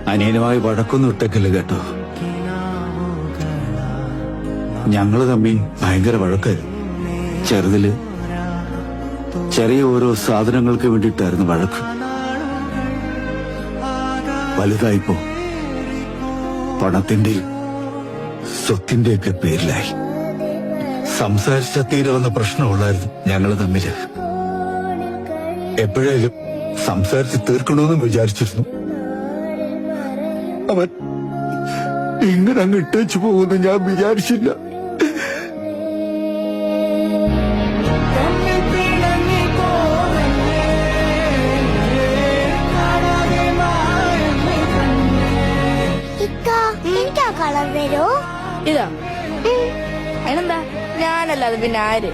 അനിയനുമായി വഴക്കൊന്നും ഇട്ടേക്കല്ല കേട്ടോ. ഞങ്ങള് തമ്മിൽ ഭയങ്കര വഴക്കായിരുന്നു. ചെറുതില് ചെറിയ ഓരോ സാധനങ്ങൾക്ക് വേണ്ടിയിട്ടായിരുന്നു വഴക്ക്. വലുതായിപ്പോ പണത്തിന്റെയും സ്വത്തിന്റെയൊക്കെ പേരിലായി. സംസാരിച്ച തീരുവന്ന പ്രശ്നമുള്ളായിരുന്നു ഞങ്ങള് തമ്മില്. എപ്പോഴേലും സംസാരിച്ച് തീർക്കണമെന്ന് വിചാരിച്ചിരുന്നു. അവൻ ഇങ്ങനെ അങ്ങ് ഇട്ടേച്ചു പോകുമെന്ന് ഞാൻ വിചാരിച്ചില്ല. കളർ വരോ? ഇതാ അതിനെന്താ, ഞാനല്ലാതെ പിന്നെ ആര്?